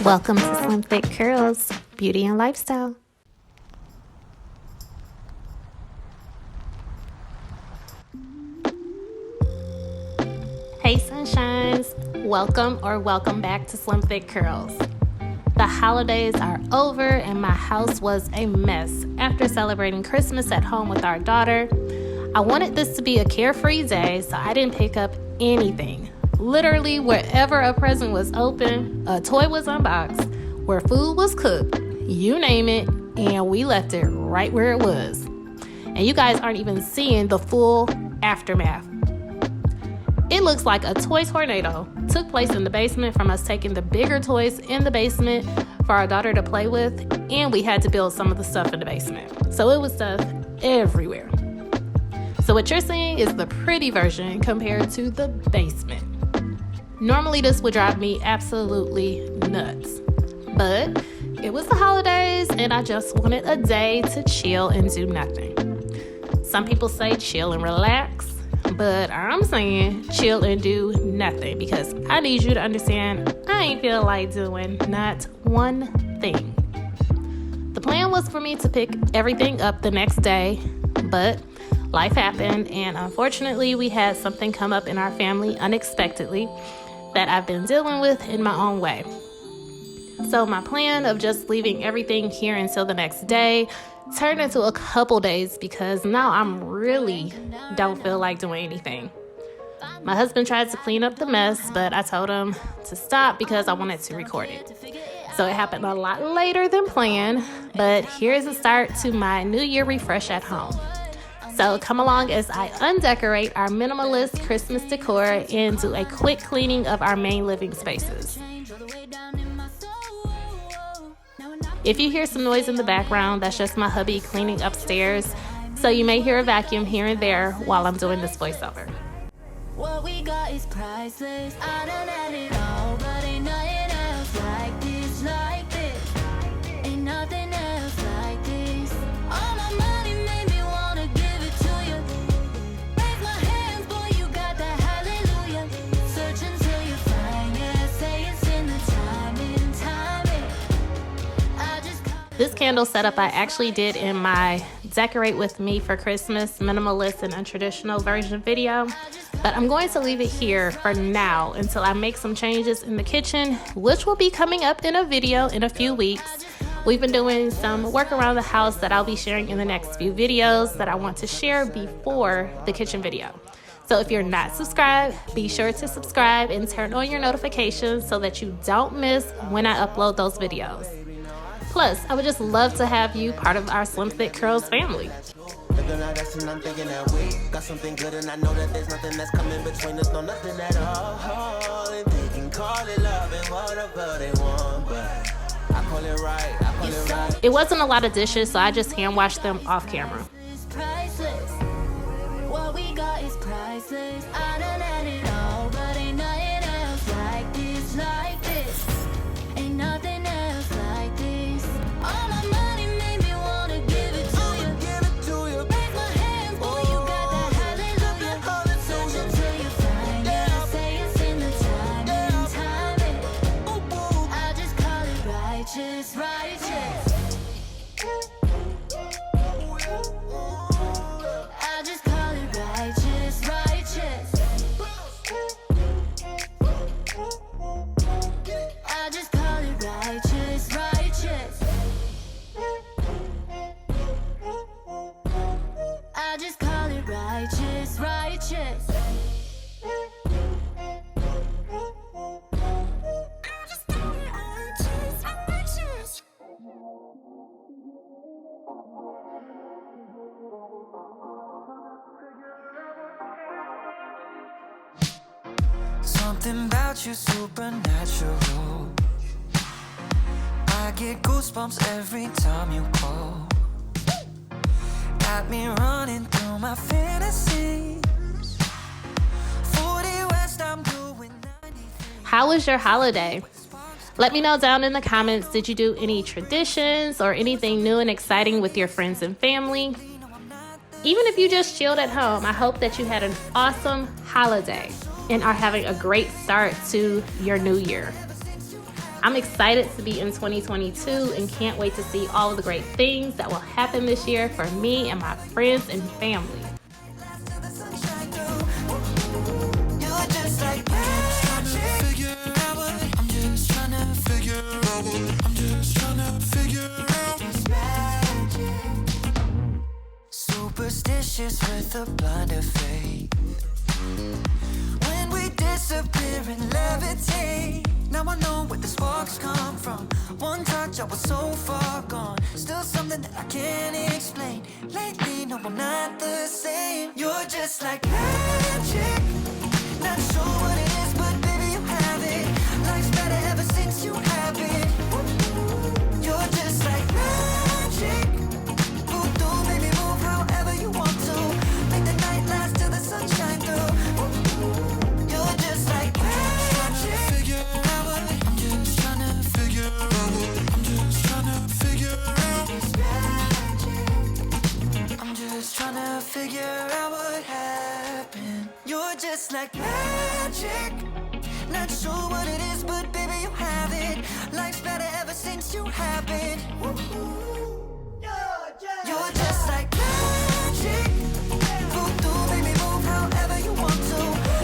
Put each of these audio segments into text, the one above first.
Welcome to Slim Thick Curls, Beauty and Lifestyle. Hey sunshines, welcome back to Slim Thick Curls. The holidays are over and my house was a mess after celebrating Christmas at home with our daughter. I wanted this to be a carefree day, so I didn't pick up anything. Literally, wherever a present was open, a toy was unboxed, where food was cooked, you name it, and we left it right where it was. And you guys aren't even seeing the full aftermath. It looks like a toy tornado took place in the basement from us taking the bigger toys in the basement for our daughter to play with, and we had to build some of the stuff in the basement. So it was stuff everywhere. So what you're seeing is the pretty version compared to the basement. Normally this would drive me absolutely nuts, but it was the holidays and I just wanted a day to chill and do nothing. Some people say chill and relax, but I'm saying chill and do nothing because I need you to understand I ain't feel like doing not one thing. The plan was for me to pick everything up the next day, but life happened and unfortunately we had something come up in our family unexpectedly that I've been dealing with in my own way. So my plan of just leaving everything here until the next day turned into a couple days because now I'm really don't feel like doing anything. My husband tried to clean up the mess, but I told him to stop because I wanted to record it. So it happened a lot later than planned, but here's the start to my New Year refresh at home. So come along as I undecorate our minimalist Christmas decor and do a quick cleaning of our main living spaces. If you hear some noise in the background, that's just my hubby cleaning upstairs. So you may hear a vacuum here and there while I'm doing this voiceover. What we got is priceless. I done had it all, but ain't nothing else like this, like this. Ain't nothing else like this. All my money made me wanna give it to you. Raise my hands, boy, you got that hallelujah. Search until you find, yeah, say it's in the timing, timing. This candle setup I actually did in my Decorate With Me for Christmas minimalist and untraditional version video, but I'm going to leave it here for now until I make some changes in the kitchen, which will be coming up in a video in a few weeks. We've been doing some work around the house that I'll be sharing in the next few videos that I want to share before the kitchen video. So if you're not subscribed, be sure to subscribe and turn on your notifications so that you don't miss when I upload those videos. Plus, I would just love to have you part of our Slim Thick Curls family. Got something good and I know that there's nothing that's coming between us, no nothing at all. And they can call it love and whatever they want, but I call it right, I call it right. It wasn't a lot of dishes, so I just hand washed them off camera. Priceless. What we got is priceless. I done had it all, but ain't nothing else like this, like this. Ain't nothing else like this. All my money made me wanna give it to you. Raise my hands, boy, you got that hallelujah. Search until you find, yeah, say it's in the timing, timing. I just call it righteous, righteous. I just call it righteous, righteous. I just call it righteous, righteous. I just call it righteous, righteous. Something about you supernatural. I get goosebumps every time you call. Got me running through my fantasies. 40 West, I'm doing 93. How was your holiday? Let me know down in the comments, did you do any traditions or anything new and exciting with your friends and family? Even if you just chilled at home, I hope that you had an awesome holiday and are having a great start to your new year. I'm excited to be in 2022 and can't wait to see all of the great things that will happen this year for me and my friends and family. Superstitious with a blind of faith. When we disappear and levitate. Now I know where the sparks come from. One touch, I was so far gone. Still something that I can't explain. Lately, no, I'm not the same. You're just like magic. Not sure what it is, but baby, you have it. Life's better ever since you have it. You're just like magic. Voodoo, baby, move however you want to. Make the night last till the sun shines through. You're just like magic. I'm just trying to figure out. I'm just trying to figure out. I'm just trying to figure out what happened. You're just like magic. Not sure what it is, but baby, you have it. Life's better ever since you have it. You're just like magic. Voodoo, baby, move however you want to.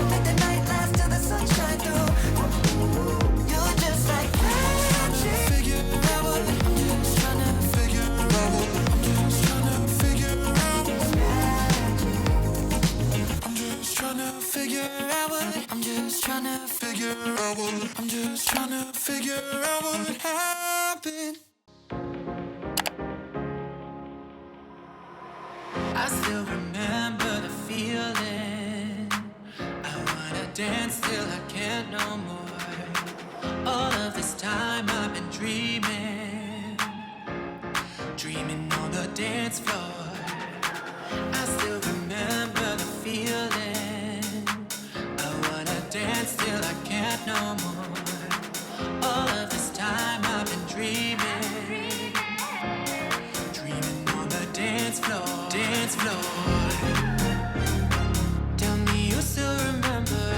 Make the night last till the sun shines through. You're just like magic. I'm just trying to figure out. I'm just trying to figure out. I'm just trying to figure out what. I'm just trying to figure out what. I'm just trying to figure out what happened. I still remember the feeling. I wanna dance till I can't no more. All of this time I've been dreaming, dreaming on the dance floor. I still remember the feeling. I wanna dance till I can't no more. All of this time I've been dreaming, dreaming on the dance floor. Dance floor. Tell me you still remember.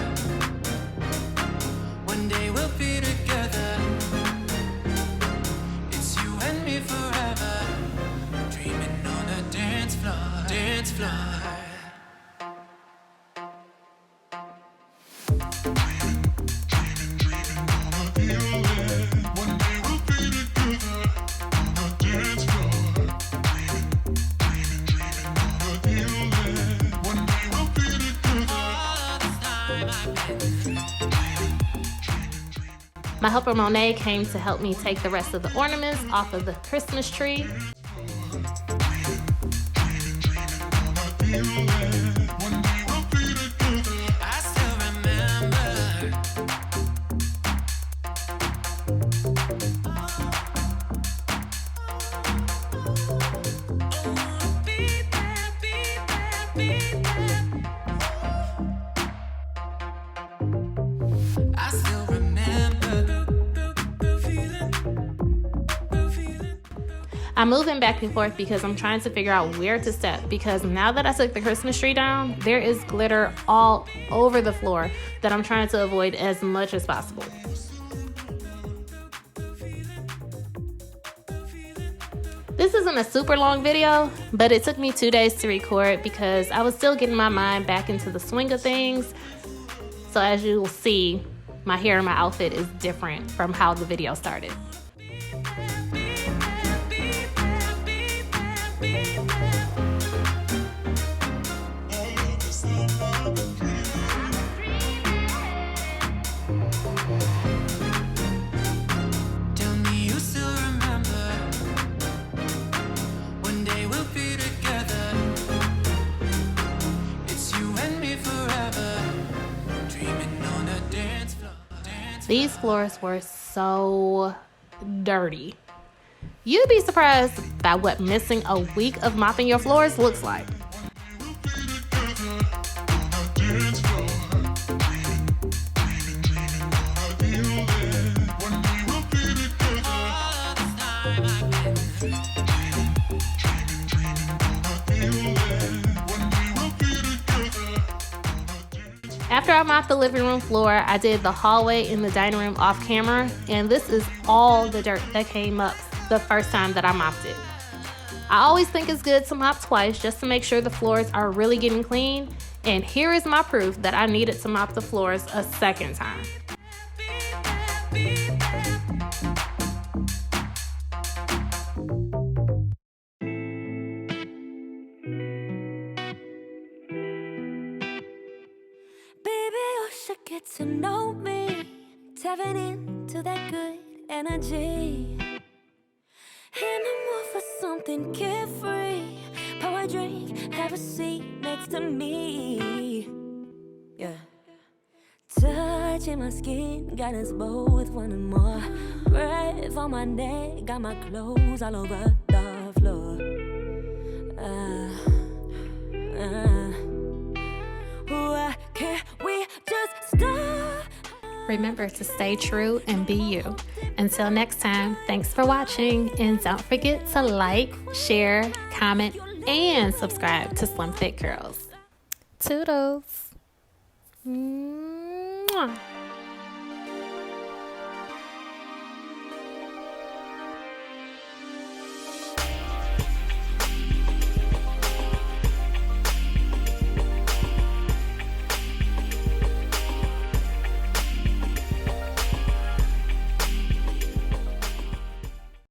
One day we'll be together. It's you and me forever. Dreaming on the dance floor. Dance floor. My helper Monet came to help me take the rest of the ornaments off of the Christmas tree. I still remember. Be there, be there, be there. I still remember the feeling. I'm moving back and forth because I'm trying to figure out where to step, because now that I took the Christmas tree down, there is glitter all over the floor that I'm trying to avoid as much as possible. This isn't a super long video, but it took me 2 days to record because I was still getting my mind back into the swing of things. So as you will see, my hair and my outfit is different from how the video started. Tell me you still remember. One day we'll be together. It's you and me forever. Dreaming on the dance floor. These floors were so dirty. You'd be surprised by what missing a week of mopping your floors looks like. After I mopped the living room floor. I did the hallway and the dining room off camera, and this is all the dirt that came up the first time that I mopped it. I always think it's good to mop twice just to make sure the floors are really getting clean, and here is my proof that I needed to mop the floors a second time. Get to know me, tapping into that good energy. And I'm more for something carefree. Pour a drink, have a seat next to me. Yeah. Touching my skin, got us both wanting more. Breath on my neck, got my clothes all over the floor. Why can't we just stop? Remember to stay true and be you. Until next time, thanks for watching, and don't forget to like, share, comment, and subscribe to Slim Fit Curls. Toodles. Mwah.